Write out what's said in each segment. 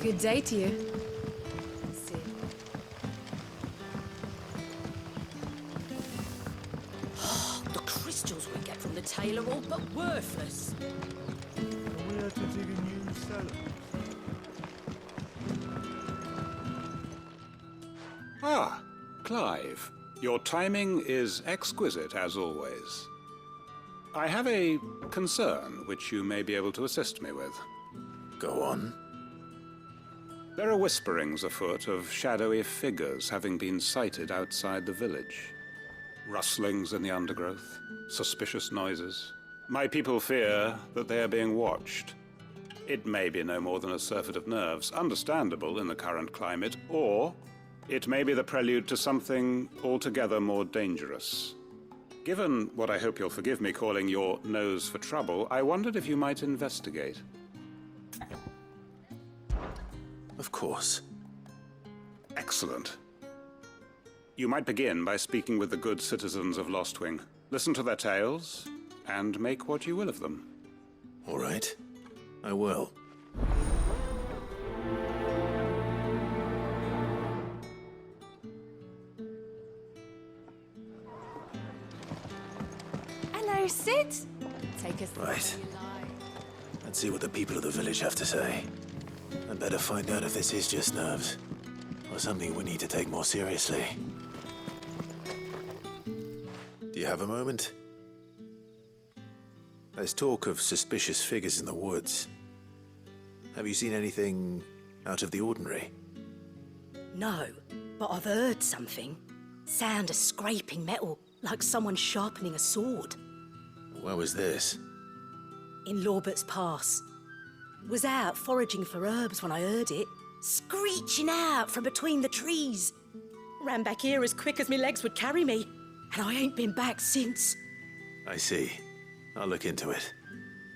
Good day to you. See. The crystals we get from the tail are all but worthless. We have to dig a new cellar. Ah, Clive. Your timing is exquisite, as always. I have a concern which you may be able to assist me with. Go on. There are whisperings afoot of shadowy figures having been sighted outside the village. Rustlings in the undergrowth, suspicious noises. My people fear that they are being watched. It may be no more than a surfeit of nerves, understandable in the current climate, or it may be the prelude to something altogether more dangerous. Given what I hope you'll forgive me calling your nose for trouble, I wondered if you might investigate. Of course. Excellent. You might begin by speaking with the good citizens of Lostwing. Listen to their tales, and make what you will of them. All right. I will. Hello, Sid. Take us. Right. Let's see what the people of the village have to say. I'd better find out if this is just nerves, or something we need to take more seriously. Do you have a moment? There's talk of suspicious figures in the woods. Have you seen anything out of the ordinary? No, but I've heard something. Sound of scraping metal, like someone sharpening a sword. Where was this? In Lorbert's Pass. Was out foraging for herbs when I heard it, screeching out from between the trees. Ran back here as quick as my legs would carry me, and I ain't been back since. I see. I'll look into it.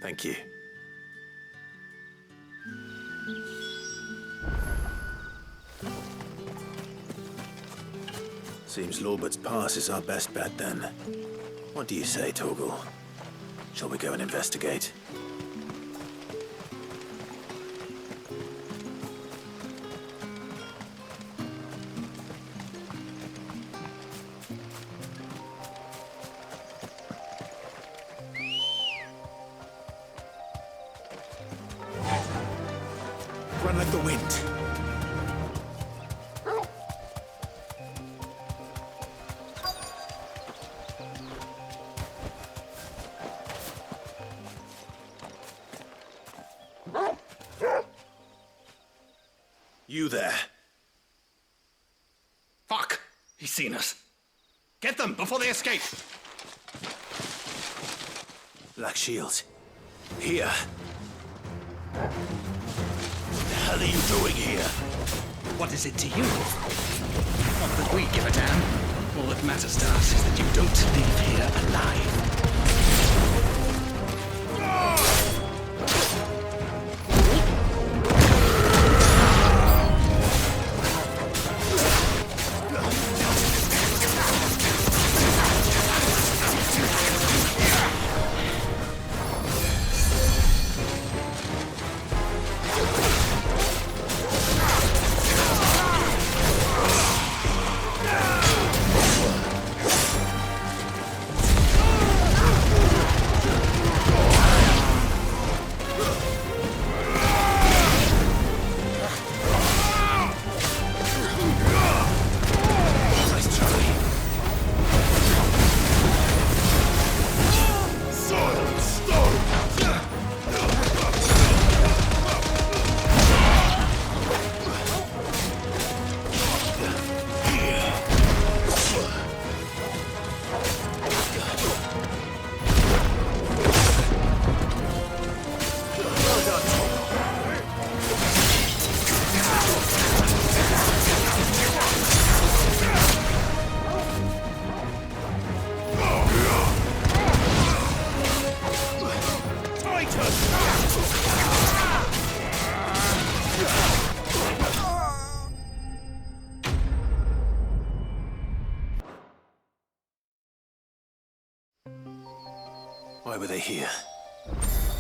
Thank you. Seems Lorbert's Pass is our best bet then. What do you say, Torgal? Shall we go and investigate? Run like the wind. You there. Fuck! He's seen us. Get them before they escape! Black Shield. Here. What the hell are you doing here? What is it to you? Not that we give a damn. All that matters to us is that you don't leave here alive. Why were they here?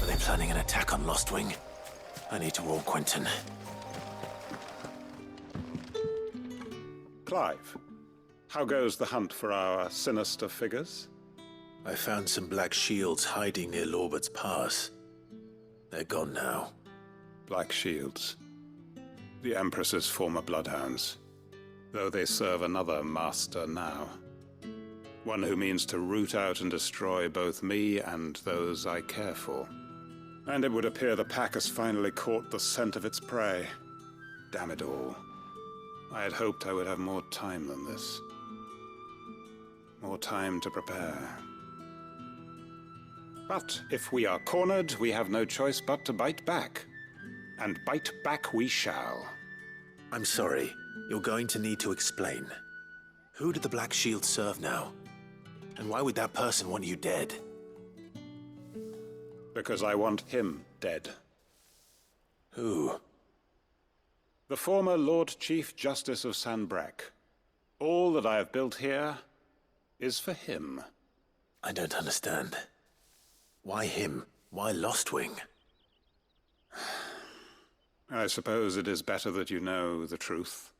Were they planning an attack on Lostwing? I need to warn Quentin. Clive, how goes the hunt for our sinister figures? I found some black shields hiding near Lorbert's Pass. They're gone now. Black Shields. The Empress's former bloodhounds, though they serve another master now. One who means to root out and destroy both me and those I care for. And it would appear the pack has finally caught the scent of its prey. Damn it all. I had hoped I would have more time than this. More time to prepare. But if we are cornered, we have no choice but to bite back. And bite back we shall. I'm sorry. You're going to need to explain. Who did the Black Shield serve now? And why would that person want you dead? Because I want him dead. Who? The former Lord Chief Justice of Sanbreque. All that I have built here is for him. I don't understand. Why him? Why Lostwing? I suppose it is better that you know the truth.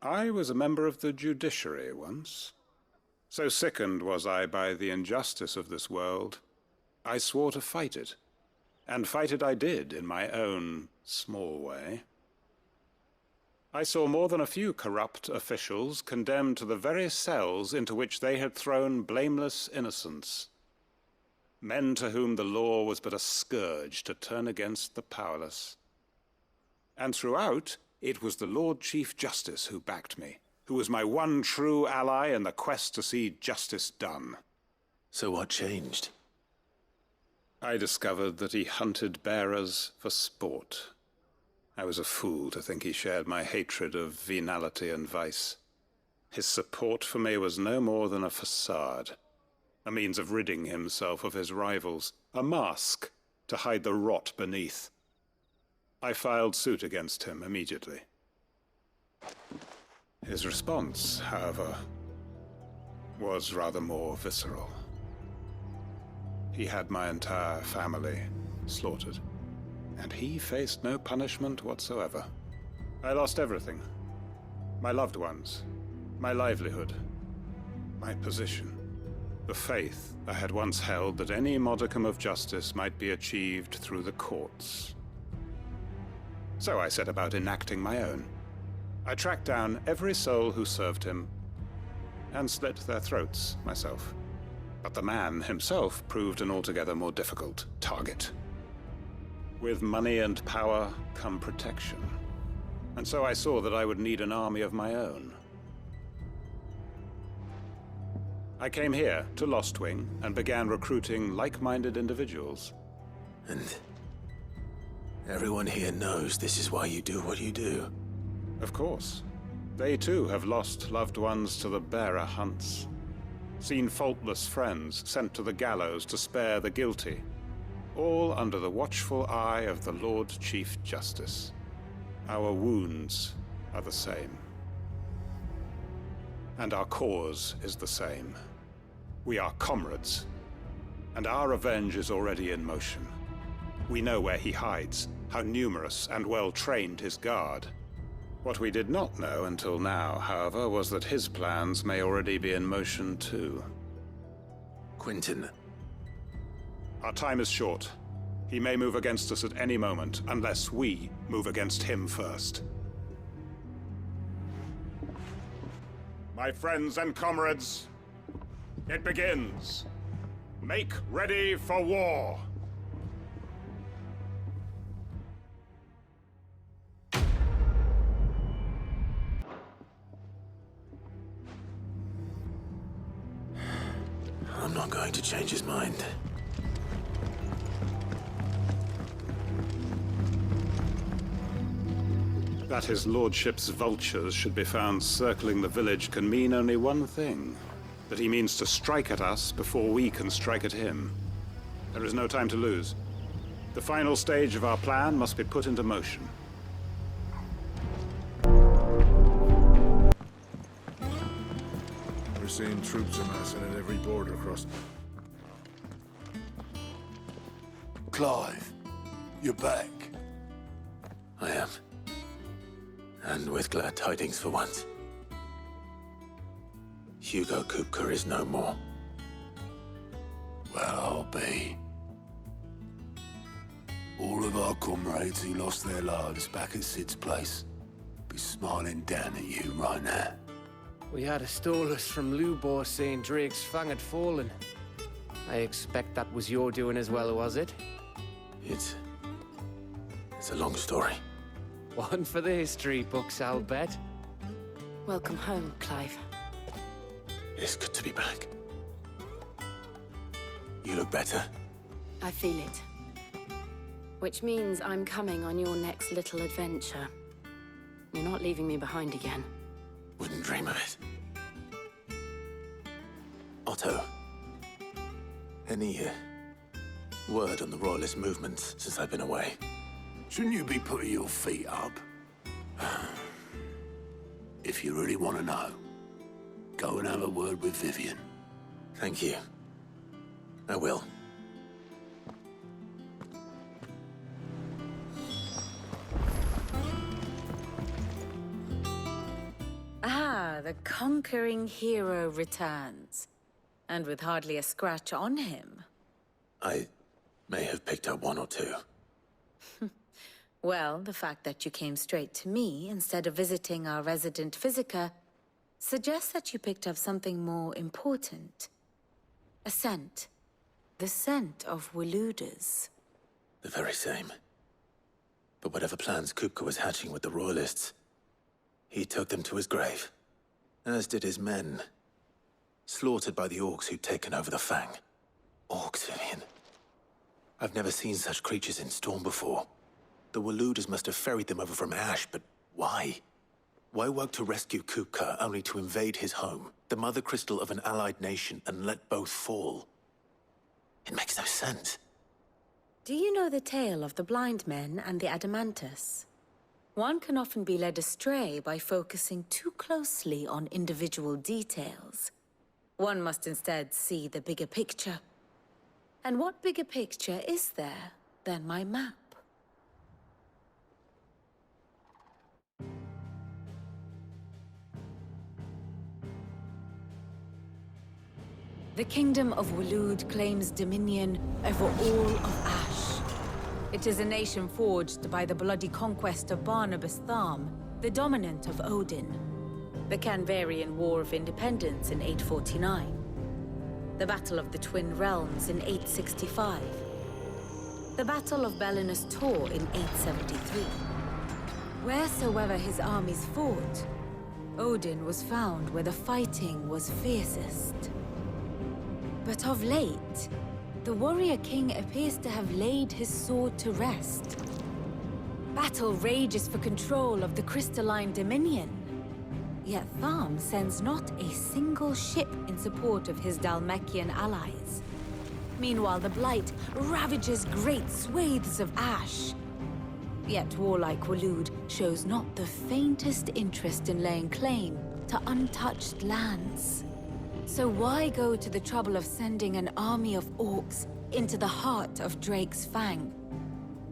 I was a member of the judiciary once. So sickened was I by the injustice of this world, I swore to fight it. And fight it I did in my own small way. I saw more than a few corrupt officials condemned to the very cells into which they had thrown blameless innocents. Men to whom the law was but a scourge to turn against the powerless. And throughout, it was the Lord Chief Justice who backed me, who was my one true ally in the quest to see justice done. So what changed? I discovered that he hunted bearers for sport. I was a fool to think he shared my hatred of venality and vice. His support for me was no more than a facade. A means of ridding himself of his rivals, a mask to hide the rot beneath. I filed suit against him immediately. His response, however, was rather more visceral. He had my entire family slaughtered, and he faced no punishment whatsoever. I lost everything. My loved ones, my livelihood, my position. The faith I had once held that any modicum of justice might be achieved through the courts. So I set about enacting my own. I tracked down every soul who served him, and slit their throats myself. But the man himself proved an altogether more difficult target. With money and power come protection. And so I saw that I would need an army of my own. I came here to Lostwing and began recruiting like-minded individuals. And everyone here knows this is why you do what you do. Of course. They too have lost loved ones to the bearer hunts. Seen faultless friends sent to the gallows to spare the guilty. All under the watchful eye of the Lord Chief Justice. Our wounds are the same. And our cause is the same. We are comrades, and our revenge is already in motion. We know where he hides, how numerous and well-trained his guard. What we did not know until now, however, was that his plans may already be in motion too. Quentin. Our time is short. He may move against us at any moment, unless we move against him first. My friends and comrades, it begins. Make ready for war. I'm not going to change his mind. That his lordship's vultures should be found circling the village can mean only one thing. That he means to strike at us before we can strike at him. There is no time to lose. The final stage of our plan must be put into motion. We're seeing troops amassing at every border crossing. Clive, you're back. I am. And with glad tidings for once. Hugo Kupka is no more. Well, I'll be. All of our comrades who lost their lives back at Sid's place be smiling down at you right now. We had a stolus from Lubor saying Drake's fang had fallen. I expect that was your doing as well, was it? It's a long story. One for the history books, I'll bet. Welcome home, Clive. It's good to be back. You look better. I feel it. Which means I'm coming on your next little adventure. You're not leaving me behind again. Wouldn't dream of it. Otto, any word on the Royalist movements since I've been away? Shouldn't you be putting your feet up? If you really want to know, go and have a word with Vivian. Thank you. I will. Ah, the conquering hero returns. And with hardly a scratch on him. I may have picked up one or two. Well, the fact that you came straight to me instead of visiting our resident physiker suggests that you picked up something more important. A scent. The scent of Waludas. The very same. But whatever plans Kupka was hatching with the Royalists, he took them to his grave. As did his men. Slaughtered by the orcs who'd taken over the Fang. Orcs, Vivian. I've never seen such creatures in Storm before. The Waludas must have ferried them over from Ash, but why? Why work to rescue Kupka only to invade his home, the mother crystal of an allied nation, and let both fall? It makes no sense. Do you know the tale of the blind men and the Adamantus? One can often be led astray by focusing too closely on individual details. One must instead see the bigger picture. And what bigger picture is there than my map? The Kingdom of Waloed claims dominion over all of Ash. It is a nation forged by the bloody conquest of Barnabas Tharm, the dominant of Odin. The Canvarian War of Independence in 849. The Battle of the Twin Realms in 865. The Battle of Belinus Tor in 873. Wheresoever his armies fought, Odin was found where the fighting was fiercest. But of late, the warrior king appears to have laid his sword to rest. Battle rages for control of the crystalline dominion. Yet Tharm sends not a single ship in support of his Dhalmekian allies. Meanwhile, the Blight ravages great swathes of Ash. Yet warlike Waloed shows not the faintest interest in laying claim to untouched lands. So why go to the trouble of sending an army of orcs into the heart of Drake's Fang,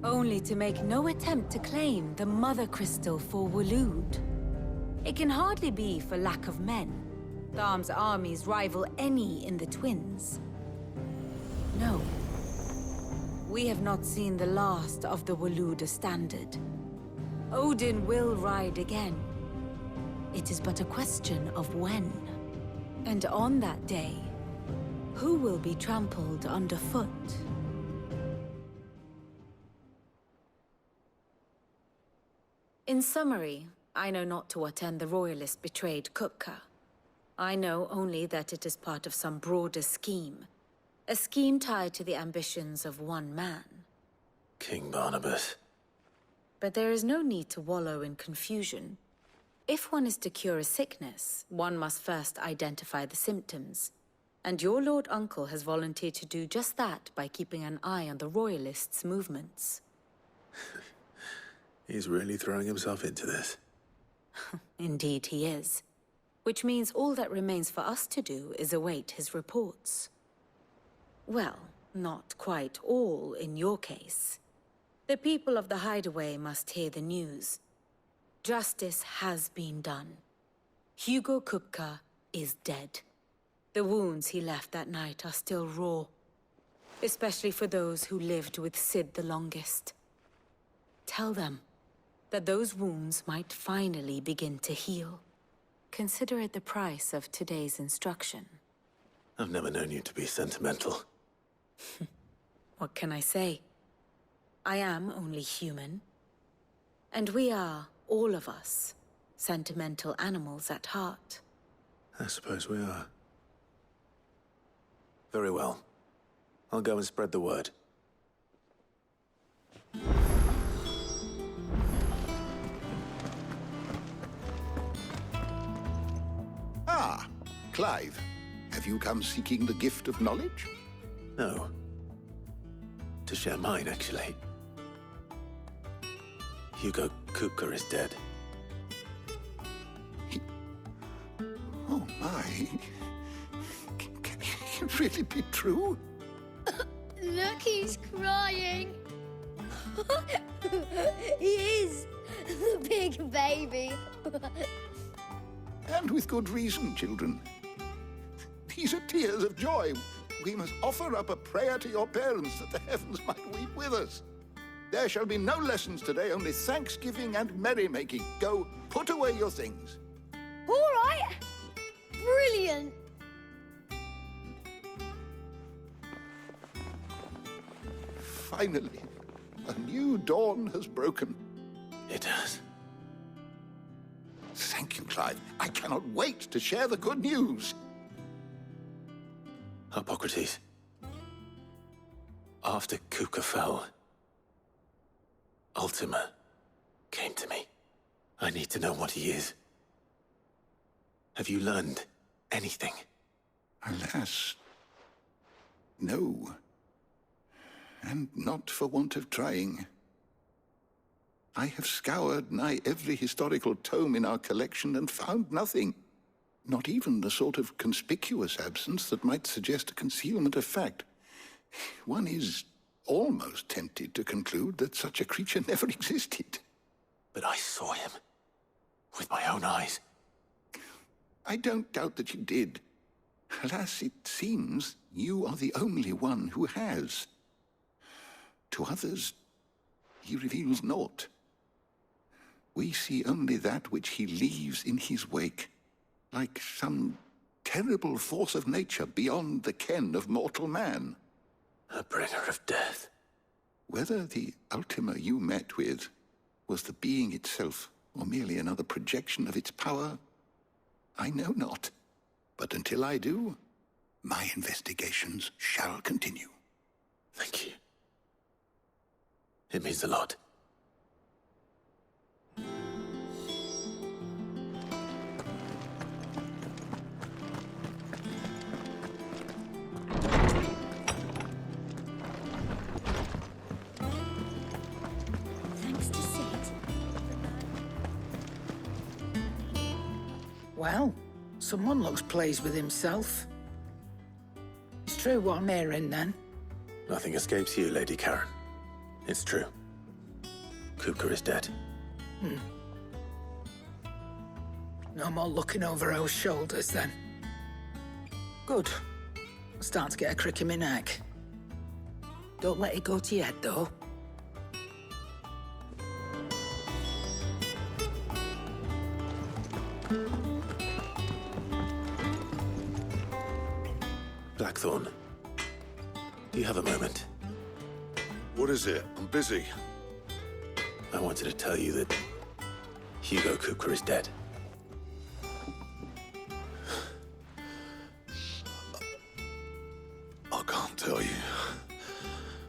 only to make no attempt to claim the Mother Crystal for Waloed? It can hardly be for lack of men. Tharm's armies rival any in the Twins. No. We have not seen the last of the Waluda standard. Odin will ride again. It is but a question of when. And on that day, who will be trampled underfoot? In summary, I know not to what end the Royalists betrayed Kupka. I know only that it is part of some broader scheme. A scheme tied to the ambitions of one man. King Barnabas. But there is no need to wallow in confusion. If one is to cure a sickness, one must first identify the symptoms. And your Lord Uncle has volunteered to do just that by keeping an eye on the Royalists' movements. He's really throwing himself into this. Indeed he is. Which means all that remains for us to do is await his reports. Well, not quite all in your case. The people of the Hideaway must hear the news. Justice has been done. Hugo Kupka is dead. The wounds he left that night are still raw, especially for those who lived with Sid the longest. Tell them that those wounds might finally begin to heal. Consider it the price of today's instruction. I've never known you to be sentimental. What can I say? I am only human. And we are, all of us, sentimental animals at heart. I suppose we are. Very well. I'll go and spread the word. Ah, Clive. Have you come seeking the gift of knowledge? No. To share mine, actually. Hugo Kupka is dead. Oh my. Can it really be true? Look, he's crying. He is. The big baby. And with good reason, children. These are tears of joy. We must offer up a prayer to your parents that the heavens might weep with us. There shall be no lessons today, only thanksgiving and merrymaking. Go, put away your things. All right. Brilliant. Finally, a new dawn has broken. It has. Thank you, Clive. I cannot wait to share the good news. Hippocrates. After Kupka fell, Ultima came to me. I need to know what he is. Have you learned anything? Alas, no. And not for want of trying. I have scoured nigh every historical tome in our collection and found nothing. Not even the sort of conspicuous absence that might suggest a concealment of fact. One is almost tempted to conclude that such a creature never existed. But I saw him. With my own eyes. I don't doubt that you did. Alas, it seems you are the only one who has. To others, he reveals naught. We see only that which he leaves in his wake, like some terrible force of nature beyond the ken of mortal man. A bringer of death. Whether the Ultima you met with was the being itself, or merely another projection of its power, I know not. But until I do, my investigations shall continue. Thank you. It means a lot. Thanks to Sid. Well, someone looks pleased with himself. It's true what I'm hearing, then. Nothing escapes you, Lady Karen. It's true. Kupka is dead. No more looking over our shoulders, then. Good. I'm starting to get a crick in my neck. Don't let it go to your head, though. Blackthorn. Do you have a moment? What is it? I'm busy. I wanted to tell you that Hugo Kupka is dead. I can't tell you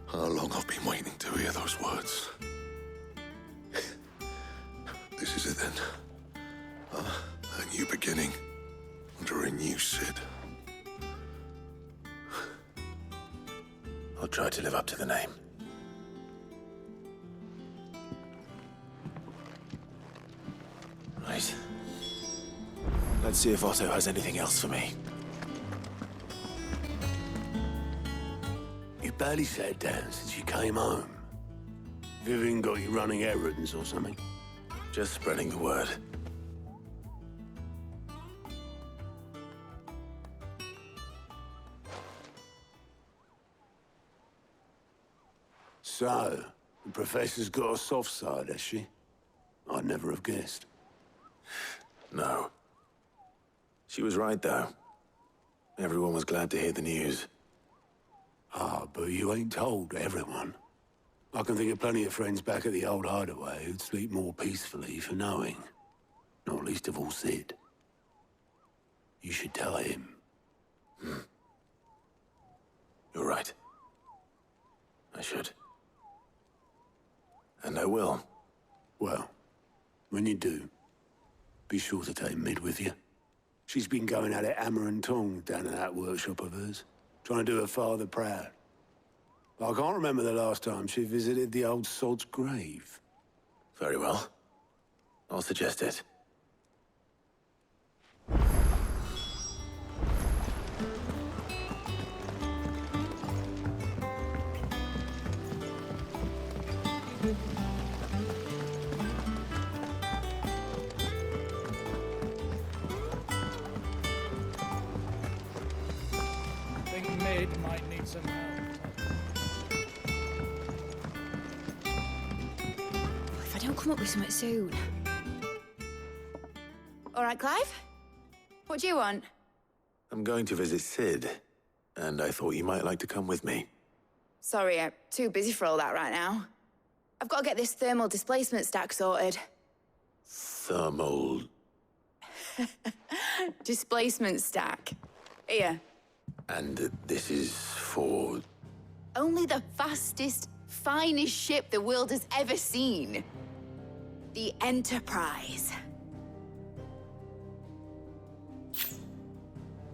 how long I've been waiting to hear those words. This is it then. A new beginning under a new Sid. I'll try to live up to the name. Right. Let's see if Otto has anything else for me. You barely sat down since you came home. Vivian got you running errands or something? Just spreading the word. So, the Professor's got a soft side, has she? I'd never have guessed. No. She was right, though. Everyone was glad to hear the news. Ah, but you ain't told everyone. I can think of plenty of friends back at the old hideaway who'd sleep more peacefully for knowing. Not least of all Sid. You should tell him. You're right. I should. And I will. Well, when you do, be sure to take Mid with you. She's been going at it hammer and tongs down in that workshop of hers, trying to do her father proud. But I can't remember the last time she visited the old sod's grave. Very well. I'll suggest it. I think Mid might need some help. If I don't come up with something soon. All right, Clive? What do you want? I'm going to visit Sid, and I thought you might like to come with me. Sorry, I'm too busy for all that right now. I've got to get this thermal displacement stack sorted. Thermal... Displacement stack. Here. And this is for... Only the fastest, finest ship the world has ever seen. The Enterprise.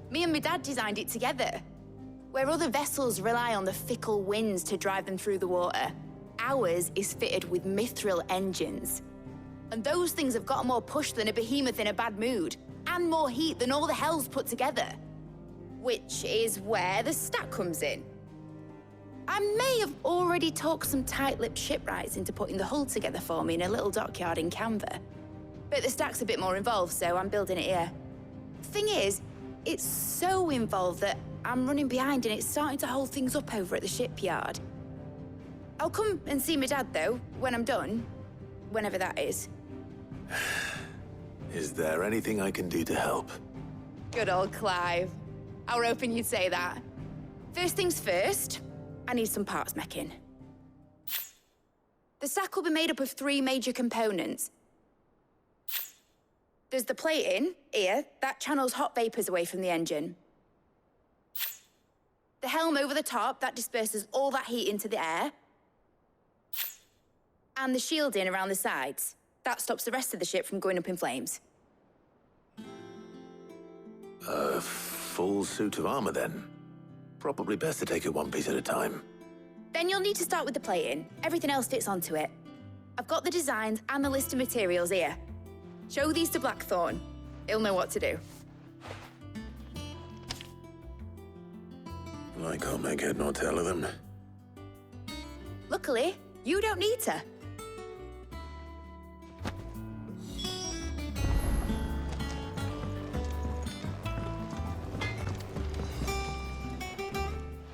Me and my dad designed it together. Where other vessels rely on the fickle winds to drive them through the water, ours is fitted with mithril engines. And those things have got more push than a behemoth in a bad mood, and more heat than all the hells put together. Which is where the stack comes in. I may have already talked some tight-lipped shipwrights into putting the hull together for me in a little dockyard in Canva. But the stack's a bit more involved, so I'm building it here. Thing is, it's so involved that I'm running behind and it's starting to hold things up over at the shipyard. I'll come and see my dad, though, when I'm done. Whenever that is. Is there anything I can do to help? Good old Clive. I were hoping you'd say that. First things first, I need some parts meching. The stack will be made up of 3 major components. There's the plating, here, that channels hot vapors away from the engine. The helm over the top, that disperses all that heat into the air. And the shielding around the sides. That stops the rest of the ship from going up in flames. A full suit of armor, then? Probably best to take it one piece at a time. Then you'll need to start with the plating. Everything else fits onto it. I've got the designs and the list of materials here. Show these to Blackthorn. He'll know what to do. I can't make head nor tail of them. Luckily, you don't need to.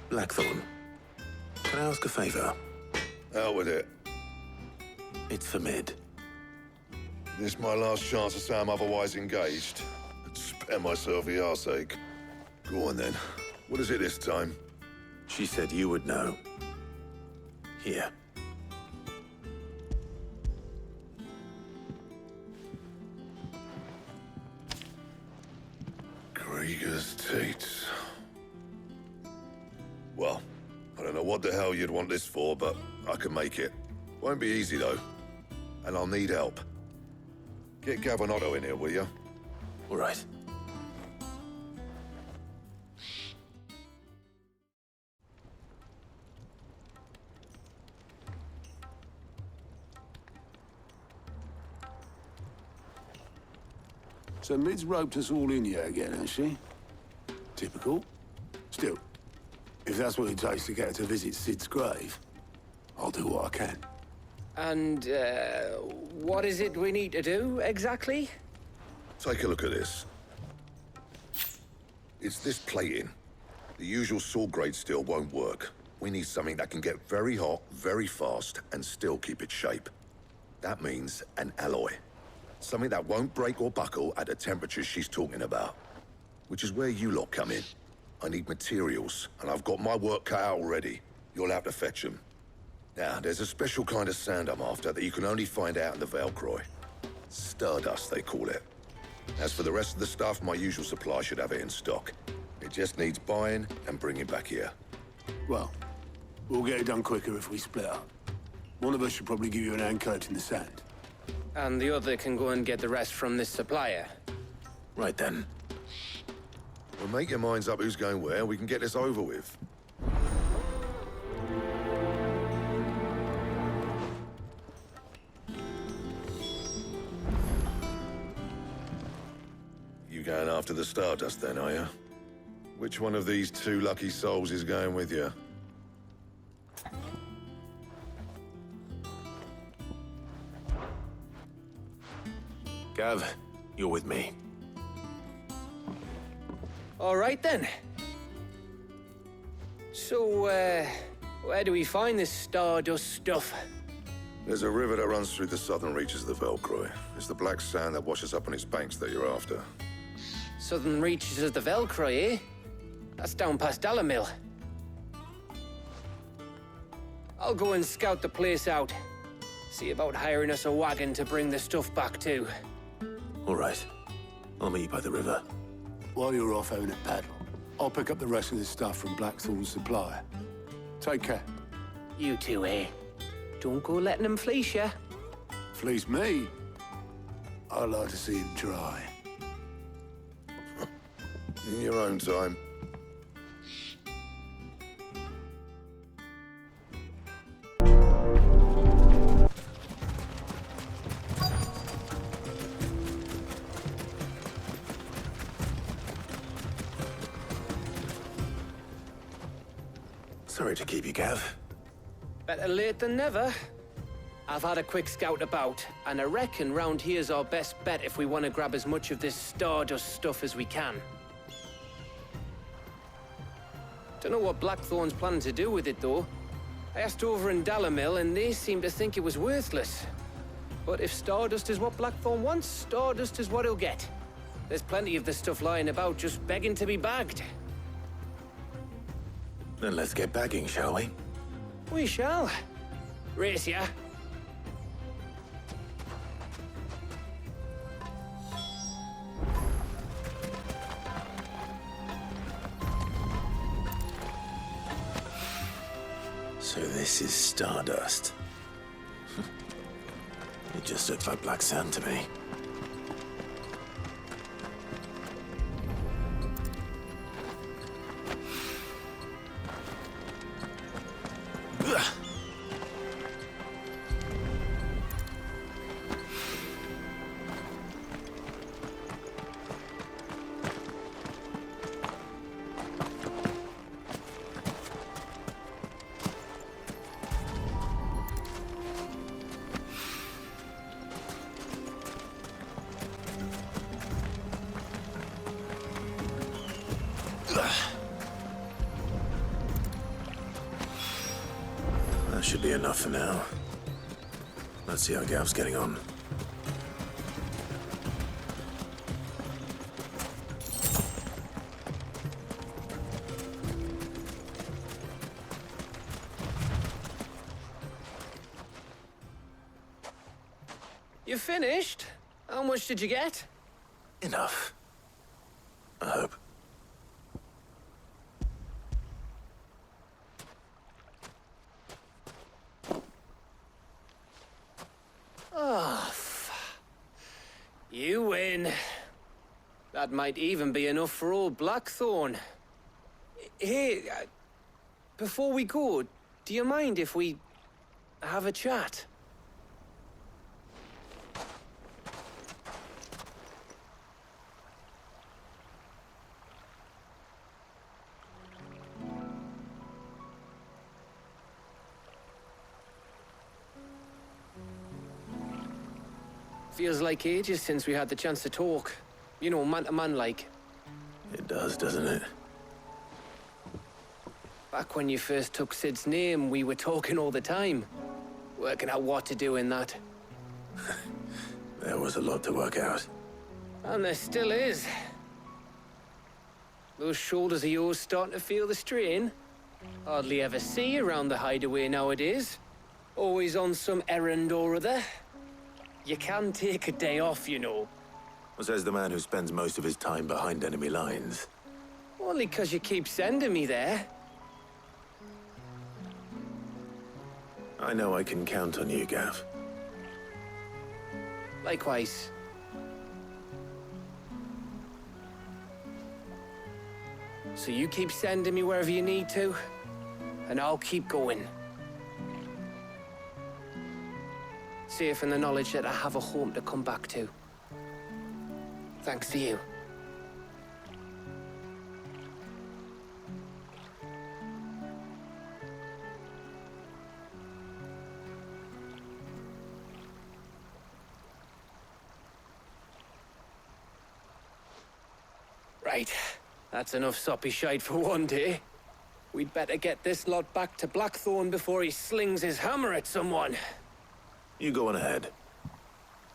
Blackthorn, can I ask a favor? Out with it. It's for Mid. This my last chance to say I'm otherwise engaged. I'd spare myself the arseache. Go on then. What is it this time? She said you would know. Here. Krieger's Tates. Well, I don't know what the hell you'd want this for, but I can make it. Won't be easy, though. And I'll need help. Get Gavinotto in here, will you? All right. So Mid's roped us all in here again, has she? Typical. Still, if that's what it takes to get her to visit Sid's grave, I'll do what I can. And, what is it we need to do, exactly? Take a look at this. It's this plating. The usual sword grade steel won't work. We need something that can get very hot, very fast, and still keep its shape. That means an alloy. Something that won't break or buckle at the temperatures she's talking about. Which is where you lot come in. I need materials, and I've got my work cut out already. You'll have to fetch them. Now, there's a special kind of sand I'm after that you can only find out in the Velcroy. Stardust, they call it. As for the rest of the stuff, my usual supply should have it in stock. It just needs buying and bringing back here. Well, we'll get it done quicker if we split up. One of us should probably give you an hand coat in the sand. And the other can go and get the rest from this supplier. Right then. Well, make your minds up who's going where, we can get this over with. You going after the Stardust then, are you? Which one of these two lucky souls is going with you? Gav, you're with me. All right, then. So, where do we find this Stardust stuff? There's a river that runs through the southern reaches of the Velcroy. It's the black sand that washes up on its banks that you're after. Southern reaches of the Velcroy, eh? That's down past Dalamil. I'll go and scout the place out. See about hiring us a wagon to bring the stuff back to. All right. I'll meet you by the river. While you're off having a paddle, I'll pick up the rest of the stuff from Blackthorn's supplier. Take care. You two, eh? Don't go letting them fleece ya. Fleece me? I'd like to see him try. In your own time. Sorry to keep you, Gav. Better late than never. I've had a quick scout about, and I reckon round here's our best bet if we want to grab as much of this Stardust stuff as we can. Don't know what Blackthorn's planning to do with it, though. I asked over in Dalamil, and they seem to think it was worthless. But if Stardust is what Blackthorn wants, Stardust is what he'll get. There's plenty of this stuff lying about, just begging to be bagged. Then let's get bagging, shall we? We shall. Race ya. So this is Stardust. It just looks like black sand to me. That should be enough for now. Let's see how Gav's getting on. You finished? How much did you get? Enough. I hope. Oh, you win. That might even be enough for old Blackthorn. Hey, before we go, do you mind if we have a chat? Feels like ages since we had the chance to talk. You know, man to man like. It does, doesn't it? Back when you first took Sid's name, we were talking all the time. Working out what to do in that. There was a lot to work out. And there still is. Those shoulders of yours starting to feel the strain? Hardly ever see you around the hideaway nowadays. Always on some errand or other. You can take a day off, you know. Says the man who spends most of his time behind enemy lines. Only 'cause you keep sending me there. I know I can count on you, Gav. Likewise. So you keep sending me wherever you need to, and I'll keep going. Safe in the knowledge that I have a home to come back to. Thanks to you. Right. That's enough soppy shite for one day. We'd better get this lot back to Blackthorn before he slings his hammer at someone. You go on ahead.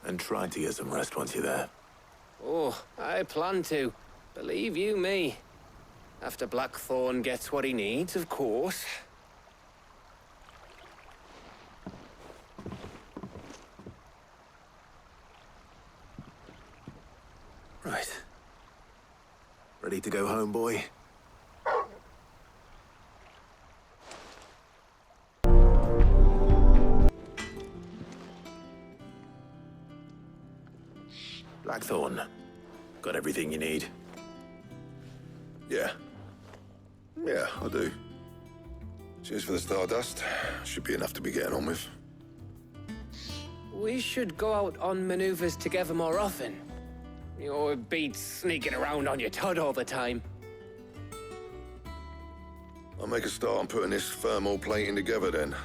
And try to get some rest once you're there. Oh, I plan to. Believe you me. After Blackthorn gets what he needs, of course. Right. Ready to go home, boy? Blackthorn. Got everything you need? Yeah. Yeah, I do. Cheers for the stardust. Should be enough to be getting on with. We should go out on maneuvers together more often. You're beat sneaking around on your tud all the time. I'll make a start on putting this thermal plating together then.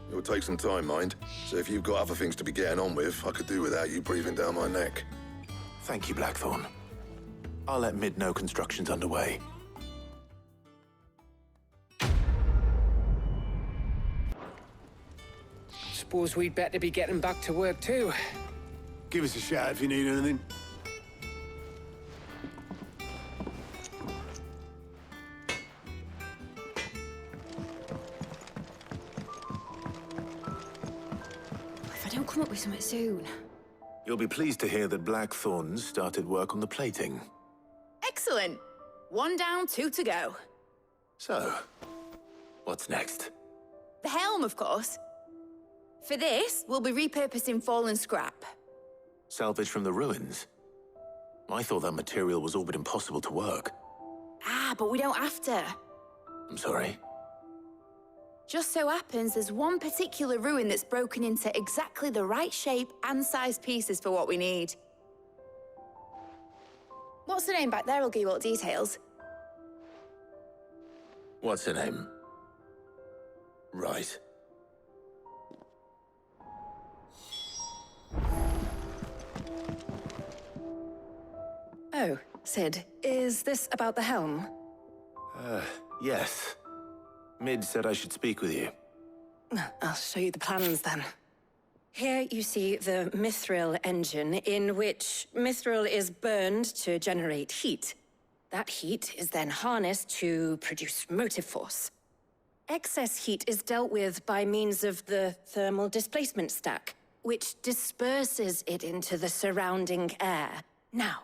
It will take some time, mind. So if you've got other things to be getting on with, I could do without you breathing down my neck. Thank you, Blackthorn. I'll let Mid know construction's underway. Suppose we'd better be getting back to work too. Give us a shout if you need anything. If I don't come up with something soon. You'll be pleased to hear that Blackthorn's started work on the plating. Excellent. 1 down, 2 to go. So, what's next? The helm, of course. For this, we'll be repurposing fallen scrap. Salvage from the ruins? I thought that material was all but impossible to work. Ah, but we don't have to. I'm sorry. Just so happens there's one particular ruin that's broken into exactly the right shape and size pieces for what we need. What's the name back there? I'll give you all the details. What's her name? Right. Oh, Sid, is this about the helm? Yes. Mid said I should speak with you. I'll show you the plans then. Here you see the mithril engine, in which mithril is burned to generate heat. That heat is then harnessed to produce motive force. Excess heat is dealt with by means of the thermal displacement stack, which disperses it into the surrounding air. Now,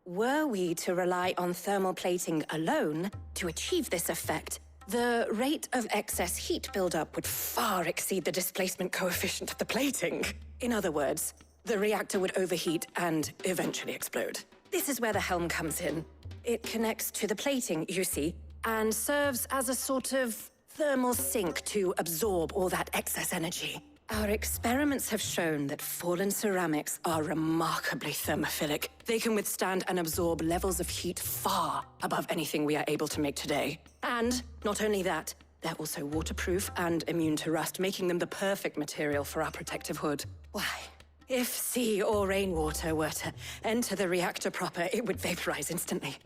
were we to rely on thermal plating alone to achieve this effect, the rate of excess heat buildup would far exceed the displacement coefficient of the plating. In other words, the reactor would overheat and eventually explode. This is where the helm comes in. It connects to the plating, you see, and serves as a sort of thermal sink to absorb all that excess energy. Our experiments have shown that fallen ceramics are remarkably thermophilic. They can withstand and absorb levels of heat far above anything we are able to make today. And not only that, they're also waterproof and immune to rust, making them the perfect material for our protective hood. Why, if sea or rainwater were to enter the reactor proper, it would vaporize instantly.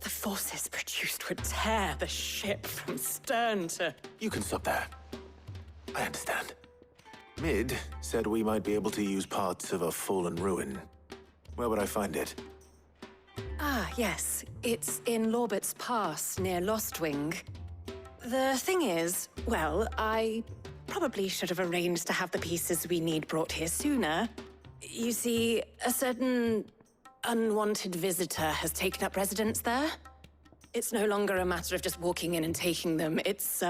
The forces produced would tear the ship from stern to... You can stop there. I understand. Mid said we might be able to use parts of a fallen ruin. Where would I find it? Ah, yes. It's in Lorbert's Pass, near Lostwing. The thing is, well, I probably should have arranged to have the pieces we need brought here sooner. You see, a certain unwanted visitor has taken up residence there. It's no longer a matter of just walking in and taking them. It's,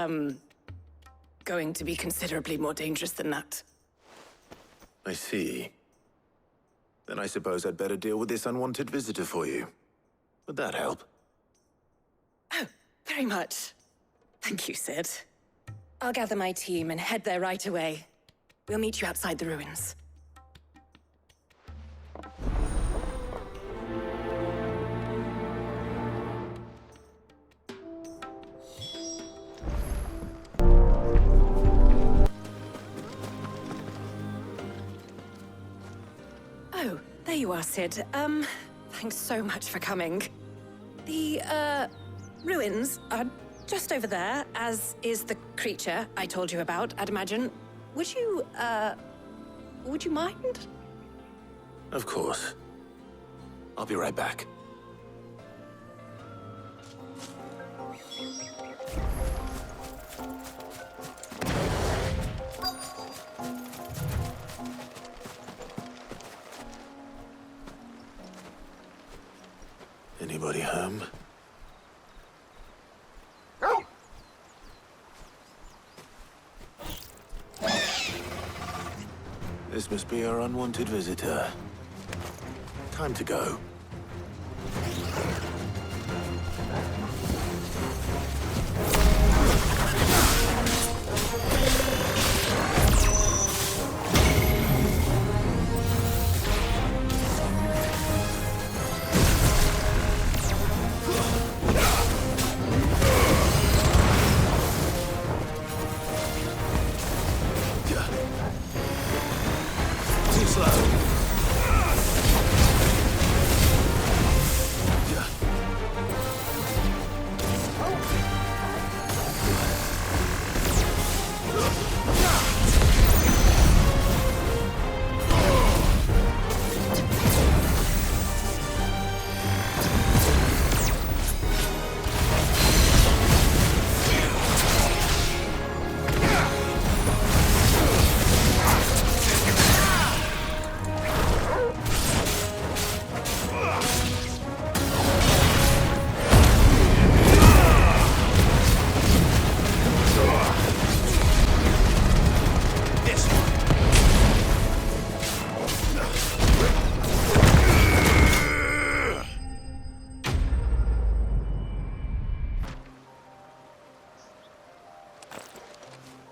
going to be considerably more dangerous than that. I see. Then I suppose I'd better deal with this unwanted visitor for you. Would that help? Oh, very much. Thank you, Sid. I'll gather my team and head there right away. We'll meet you outside the ruins. Oh, there you are, Sid. Thanks so much for coming. The, ruins are just over there, as is the creature I told you about, I'd imagine. Would you mind? Of course. I'll be right back. Anybody home? This must be our unwanted visitor. Time to go.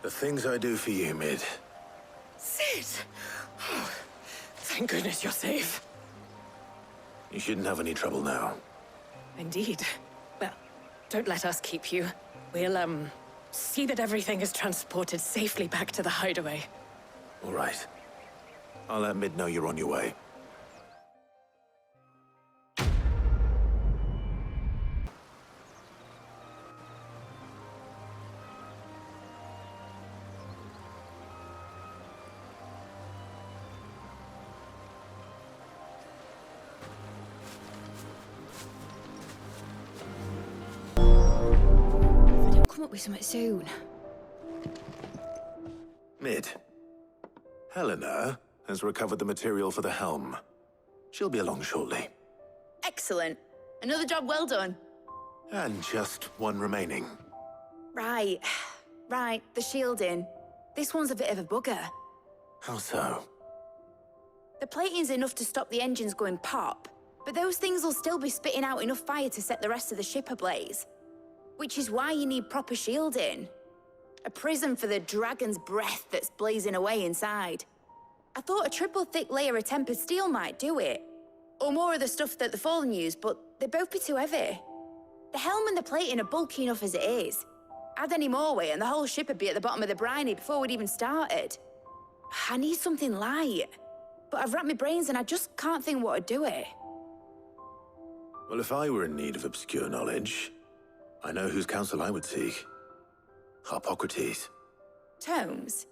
The things I do for you, Mid. Sid! Oh, thank goodness you're safe. You shouldn't have any trouble now. Indeed. Well, don't let us keep you. We'll, see that everything is transported safely back to the hideaway. All right. I'll let Mid know you're on your way. Come up with something soon. Mid. Helena has recovered the material for the helm. She'll be along shortly. Excellent. Another job well done. And just one remaining. Right. Right, the shielding. This one's a bit of a bugger. How so? The plating's enough to stop the engines going pop, but those things will still be spitting out enough fire to set the rest of the ship ablaze. Which is why you need proper shielding. A prison for the dragon's breath that's blazing away inside. I thought a triple thick layer of tempered steel might do it. Or more of the stuff that the Fallen use, but they'd both be too heavy. The helm and the plating are bulky enough as it is. Add any more weight and the whole ship would be at the bottom of the briny before we'd even started. I need something light. But I've racked my brains and I just can't think what would do it. Well, if I were in need of obscure knowledge, I know whose counsel I would seek. Hippocrates. Tomes?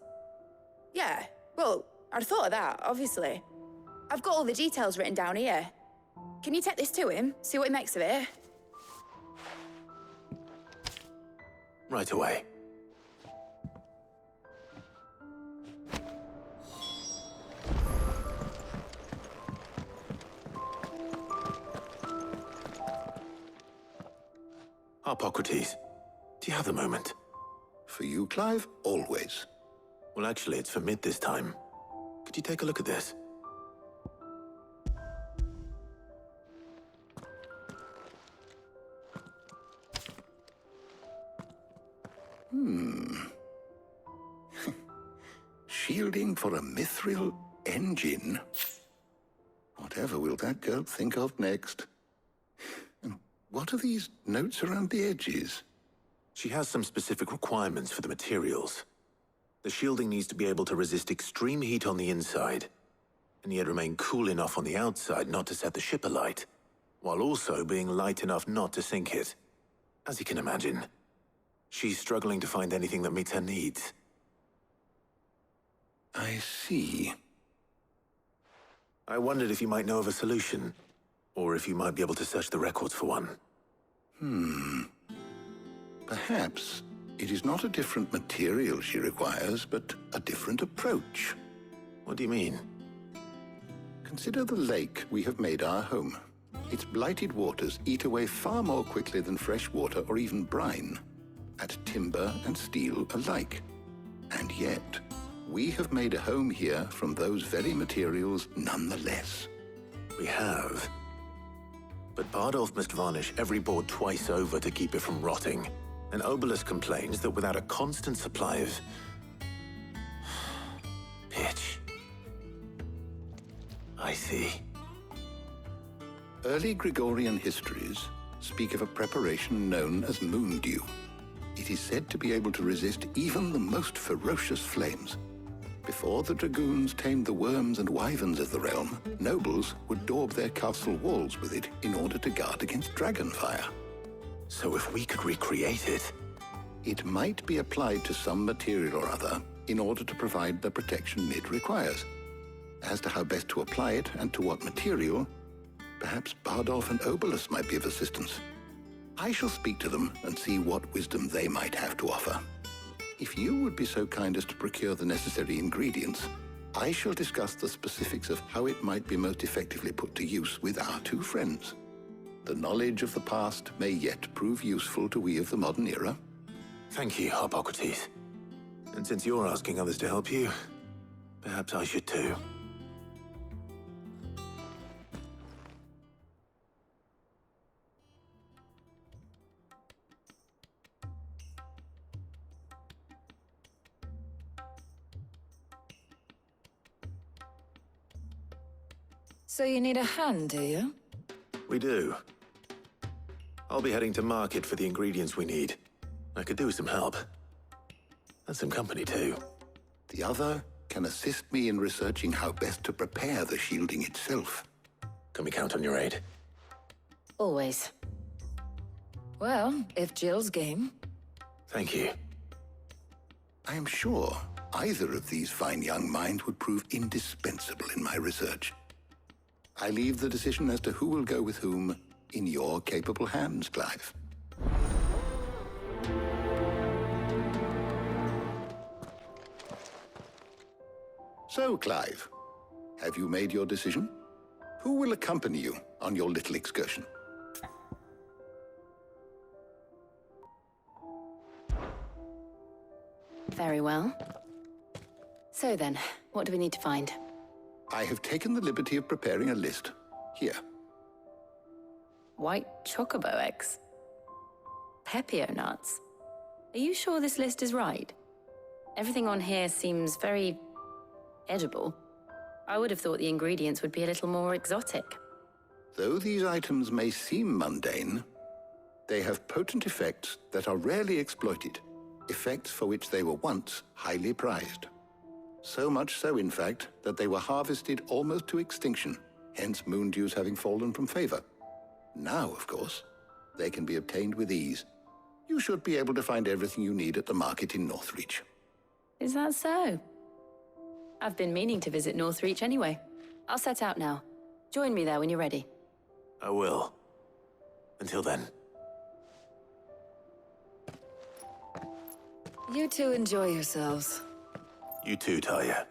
Yeah, well, I'd thought of that, obviously. I've got all the details written down here. Can you take this to him, see what he makes of it? Right away. Hippocrates, do you have a moment? For you, Clive, always. Well, actually, it's for mid this time. Could you take a look at this? Shielding for a mithril engine? Whatever will that girl think of next? And what are these notes around the edges? She has some specific requirements for the materials. The shielding needs to be able to resist extreme heat on the inside, and yet remain cool enough on the outside not to set the ship alight, while also being light enough not to sink it. As you can imagine, she's struggling to find anything that meets her needs. I see. I wondered if you might know of a solution, or if you might be able to search the records for one. Perhaps it is not a different material she requires, but a different approach. What do you mean? Consider the lake we have made our home. Its blighted waters eat away far more quickly than fresh water or even brine, at timber and steel alike. And yet, we have made a home here from those very materials nonetheless. We have. But Bardolph must varnish every board twice over to keep it from rotting. And Obelisk complains that without a constant supply of pitch. I see. Early Gregorian histories speak of a preparation known as moon dew. It is said to be able to resist even the most ferocious flames. Before the dragoons tamed the worms and wyverns of the realm, nobles would daub their castle walls with it in order to guard against dragon fire. So if we could recreate it... It might be applied to some material or other in order to provide the protection Mid requires. As to how best to apply it and to what material, perhaps Bardolph and Obelisk might be of assistance. I shall speak to them and see what wisdom they might have to offer. If you would be so kind as to procure the necessary ingredients, I shall discuss the specifics of how it might be most effectively put to use with our two friends. The knowledge of the past may yet prove useful to we of the modern era. Thank you, Hippocrates. And since you're asking others to help you, perhaps I should too. So you need a hand, do you? We do. I'll be heading to market for the ingredients we need. I could do with some help. And some company, too. The other can assist me in researching how best to prepare the shielding itself. Can we count on your aid? Always. Well, if Jill's game. Thank you. I am sure either of these fine young minds would prove indispensable in my research. I leave the decision as to who will go with whom in your capable hands, Clive. So, Clive, have you made your decision? Who will accompany you on your little excursion? Very well. So then, what do we need to find? I have taken the liberty of preparing a list. Here. White chocobo eggs. Pepio nuts. Are you sure this list is right? Everything on here seems very edible. I would have thought the ingredients would be a little more exotic. Though these items may seem mundane, they have potent effects that are rarely exploited, effects for which they were once highly prized. So much so, in fact, that they were harvested almost to extinction, hence moon dews having fallen from favor. Now, of course, they can be obtained with ease. You should be able to find everything you need at the market in Northreach. Is that so? I've been meaning to visit Northreach anyway. I'll set out now. Join me there when you're ready. I will. Until then. You two enjoy yourselves. You too, Talia.